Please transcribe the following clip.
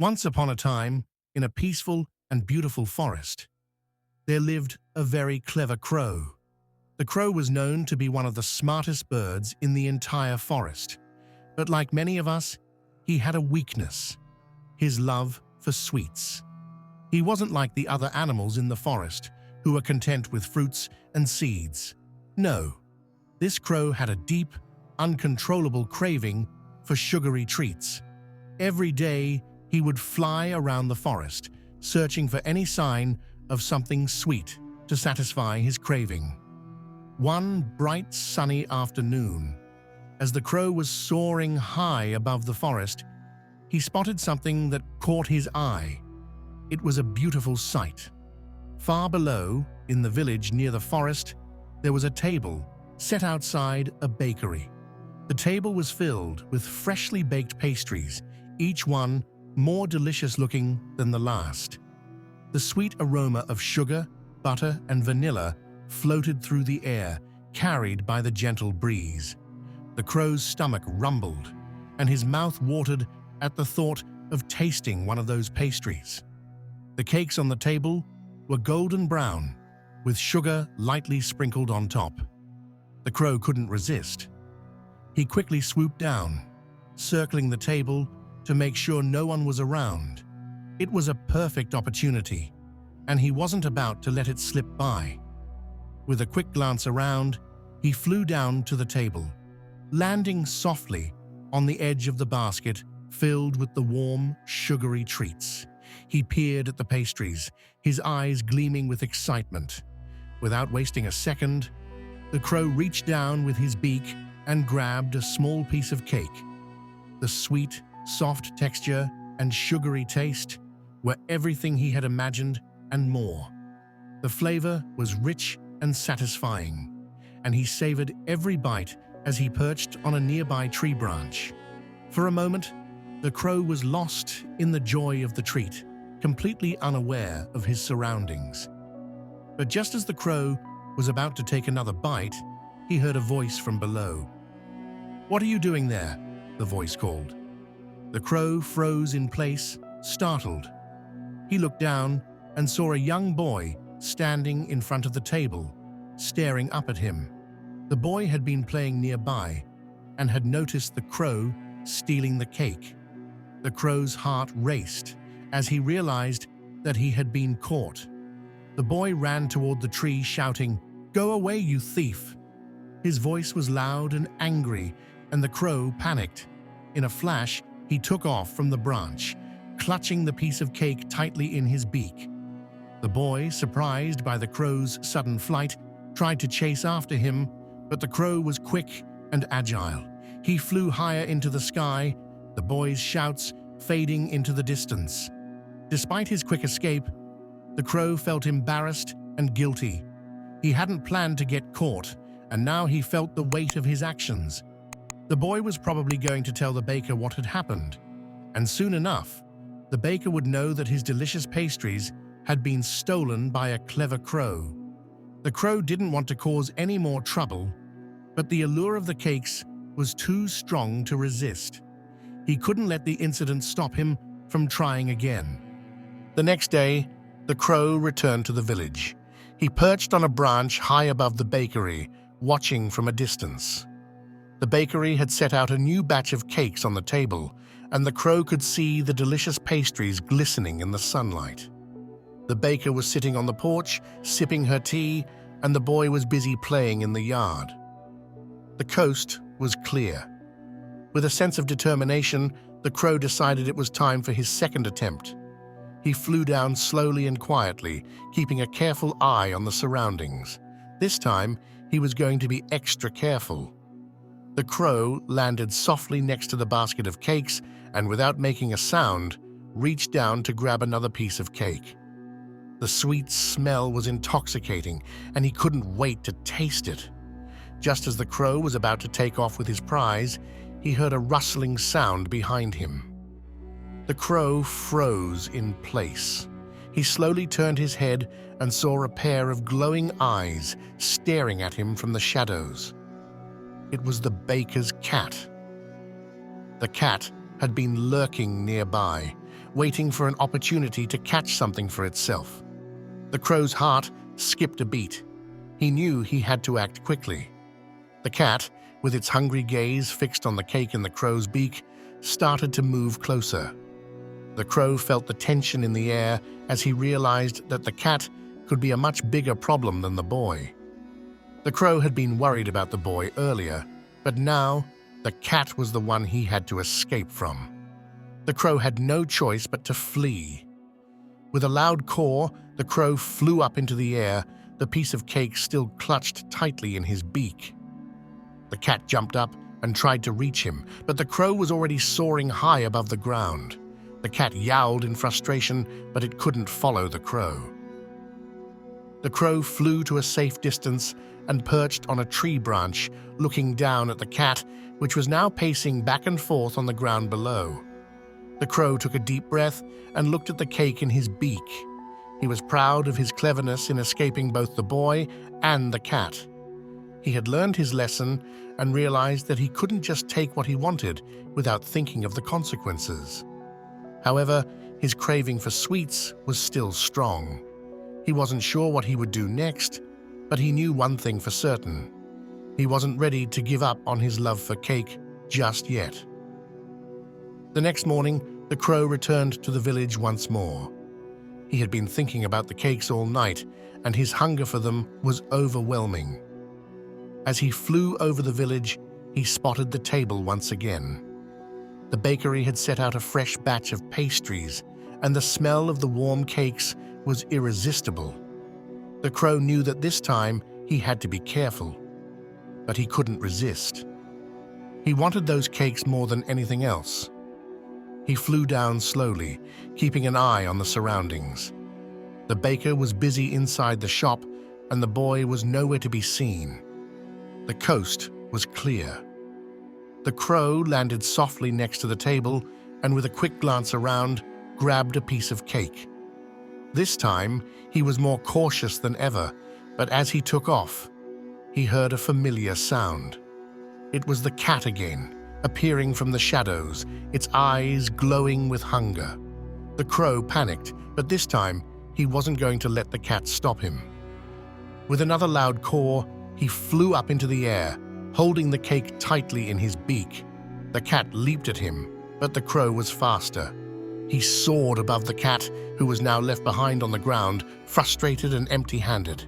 Once upon a time, in a peaceful and beautiful forest, there lived a very clever crow. The crow was known to be one of the smartest birds in the entire forest. But like many of us, he had a weakness: his love for sweets. He wasn't like the other animals in the forest, who were content with fruits and seeds. No, this crow had a deep, uncontrollable craving for sugary treats. Every day, he would fly around the forest, searching for any sign of something sweet to satisfy his craving. One bright, sunny afternoon, as the crow was soaring high above the forest, he spotted something that caught his eye. It was a beautiful sight. Far below, in the village near the forest, there was a table set outside a bakery. The table was filled with freshly baked pastries, each one more delicious-looking than the last. The sweet aroma of sugar, butter, and vanilla floated through the air, carried by the gentle breeze. The crow's stomach rumbled, and his mouth watered at the thought of tasting one of those pastries. The cakes on the table were golden brown, with sugar lightly sprinkled on top. The crow couldn't resist. He quickly swooped down, circling the table to make sure no one was around. It was a perfect opportunity, and he wasn't about to let it slip by. With a quick glance around, he flew down to the table, landing softly on the edge of the basket filled with the warm, sugary treats. He peered at the pastries, his eyes gleaming with excitement. Without wasting a second, the crow reached down with his beak and grabbed a small piece of cake. The sweet, soft texture and sugary taste were everything he had imagined and more. The flavor was rich and satisfying, and he savored every bite as he perched on a nearby tree branch. For a moment, the crow was lost in the joy of the treat, completely unaware of his surroundings. But just as the crow was about to take another bite, he heard a voice from below. "What are you doing there?" the voice called. The crow froze in place, startled. He looked down and saw a young boy standing in front of the table, staring up at him. The boy had been playing nearby and had noticed the crow stealing the cake. The crow's heart raced as he realized that he had been caught. The boy ran toward the tree, shouting, "Go away, you thief!" His voice was loud and angry, and the crow panicked. In a flash, he took off from the branch, clutching the piece of cake tightly in his beak. The boy, surprised by the crow's sudden flight, tried to chase after him, but the crow was quick and agile. He flew higher into the sky, the boy's shouts fading into the distance. Despite his quick escape, the crow felt embarrassed and guilty. He hadn't planned to get caught, and now he felt the weight of his actions. The boy was probably going to tell the baker what had happened, and soon enough, the baker would know that his delicious pastries had been stolen by a clever crow. The crow didn't want to cause any more trouble, but the allure of the cakes was too strong to resist. He couldn't let the incident stop him from trying again. The next day, the crow returned to the village. He perched on a branch high above the bakery, watching from a distance. The bakery had set out a new batch of cakes on the table, and the crow could see the delicious pastries glistening in the sunlight. The baker was sitting on the porch, sipping her tea, and the boy was busy playing in the yard. The coast was clear. With a sense of determination, the crow decided it was time for his second attempt. He flew down slowly and quietly, keeping a careful eye on the surroundings. This time, he was going to be extra careful. The crow landed softly next to the basket of cakes and, without making a sound, reached down to grab another piece of cake. The sweet smell was intoxicating, and he couldn't wait to taste it. Just as the crow was about to take off with his prize, he heard a rustling sound behind him. The crow froze in place. He slowly turned his head and saw a pair of glowing eyes staring at him from the shadows. It was the baker's cat. The cat had been lurking nearby, waiting for an opportunity to catch something for itself. The crow's heart skipped a beat. He knew he had to act quickly. The cat, with its hungry gaze fixed on the cake in the crow's beak, started to move closer. The crow felt the tension in the air as he realized that the cat could be a much bigger problem than the boy. The crow had been worried about the boy earlier, but now the cat was the one he had to escape from. The crow had no choice but to flee. With a loud caw, the crow flew up into the air, the piece of cake still clutched tightly in his beak. The cat jumped up and tried to reach him, but the crow was already soaring high above the ground. The cat yowled in frustration, but it couldn't follow the crow. The crow flew to a safe distance and perched on a tree branch, looking down at the cat, which was now pacing back and forth on the ground below. The crow took a deep breath and looked at the cake in his beak. He was proud of his cleverness in escaping both the boy and the cat. He had learned his lesson and realized that he couldn't just take what he wanted without thinking of the consequences. However, his craving for sweets was still strong. He wasn't sure what he would do next, but he knew one thing for certain. He wasn't ready to give up on his love for cake just yet. The next morning, the crow returned to the village once more. He had been thinking about the cakes all night, and his hunger for them was overwhelming. As he flew over the village, he spotted the table once again. The bakery had set out a fresh batch of pastries, and the smell of the warm cakes was irresistible. The crow knew that this time he had to be careful, but he couldn't resist. He wanted those cakes more than anything else. He flew down slowly, keeping an eye on the surroundings. The baker was busy inside the shop, and the boy was nowhere to be seen. The coast was clear. The crow landed softly next to the table and, with a quick glance around, grabbed a piece of cake. This time, he was more cautious than ever, but as he took off, he heard a familiar sound. It was the cat again, appearing from the shadows, its eyes glowing with hunger. The crow panicked, but this time, he wasn't going to let the cat stop him. With another loud caw, he flew up into the air, holding the cake tightly in his beak. The cat leaped at him, but the crow was faster. He soared above the cat, who was now left behind on the ground, frustrated and empty-handed.